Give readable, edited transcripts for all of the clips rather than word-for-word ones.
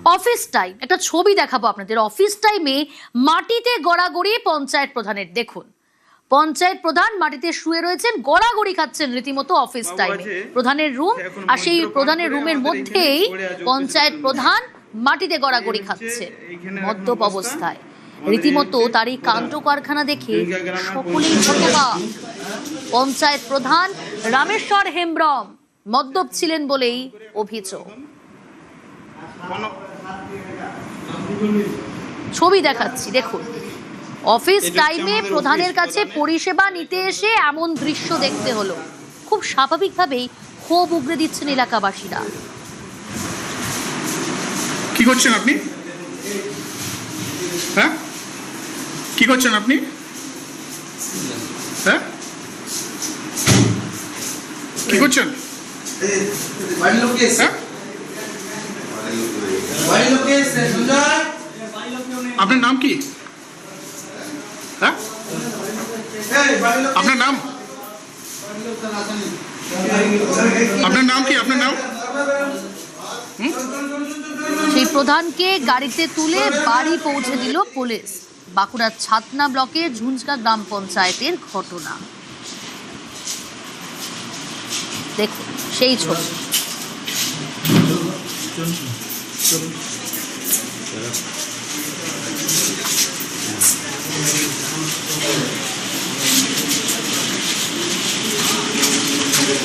Office time, একটা ছবি দেখাবো আপনাদের। অফিস টাইমে মাটিতে গড়াগড়ি পঞ্চায়েত প্রধানের। দেখুন, পঞ্চায়েত প্রধান মাটিতে শুয়ে রয়েছেন, গড়াগড়ি খাচ্ছেন রীতিমতো অফিস টাইমে। প্রধানের রুম, আর সেই প্রধানের রুমের মধ্যেই পঞ্চায়েত প্রধান মাটিতে গড়াগড়ি খাচ্ছে মদ্যপ অবস্থায়। রীতিমতো তার এই কাণ্ড কারখানা দেখে সকলেই হতবাক। পঞ্চায়েত প্রধান রামেশ্বর হেমব্রম মদ্যপ ছিলেন বলেই অভিযোগ। ছবি দেখাচ্ছি, দেখুন। অফিস টাইমে প্রধানের কাছে পরিষেবা নিতে এসে এমন দৃশ্য দেখতে হলো। খুব স্বাভাবিকভাবেই ক্ষোভ উগরে দিচ্ছেন এলাকাবাসীরা। কি করছেন আপনি? হ্যাঁ, কি করছেন আপনি? হ্যাঁ, কি করছেন? আপনার নাম কি? হ্যাঁ, আপনার নাম? আপনার নাম কি? আপনার নাম? সেই প্রধানকে গাড়িতে তুলে বাড়ি পৌঁছে দিল পুলিশ। বাঁকুড়ার ছাতনা ব্লকের ঝুঞ্ঝকা গ্রাম পঞ্চায়েতের ঘটনা। দেখুন সেই ছবি।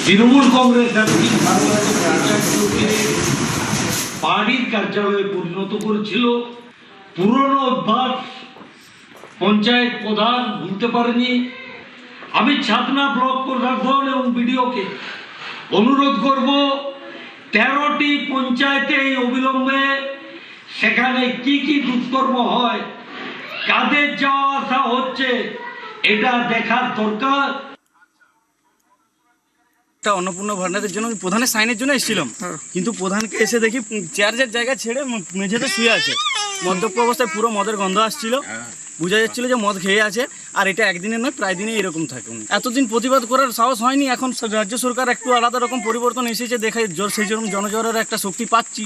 তৃণমূল কংগ্রেস পার্টির কার্যালয়ে পরিণত করেছিল। পুরনো অভ্যাস পঞ্চায়েত প্রধান ভুলতে পারেনি। আমি ছাতনা ব্লক প্রশাসন এবং বিডিওকে অনুরোধ করব, 13টি পঞ্চায়েতে এই অবিলম্বে সেখানে কি কি দুষ্কর্ম হয়, কাদের যাওয়া আসা হচ্ছে, এটা দেখার দরকার। অন্নপূর্ণা ভান্ডারের জন্য প্রধানের সাইনের জন্য এসেছিলাম, কিন্তু প্রধানকে এসে দেখি চেয়ারের জায়গা ছেড়ে মেঝেতে শুয়ে আছে। মদ্যপ অবস্থায় পুরো মদের গন্ধ আসছিল, বোঝা যাচ্ছিল যে মদ খেয়ে আছে। আর এটা একদিনের নয়, প্রায় দিনে এরকম থাকে। এতদিন প্রতিবাদ করার সাহস হয়নি, এখন রাজ্য সরকার একটু আলাদা রকম পরিবর্তন এসেছে, দেখায় সেই জন্য জনজোয়ারের একটা শক্তি পাচ্ছি।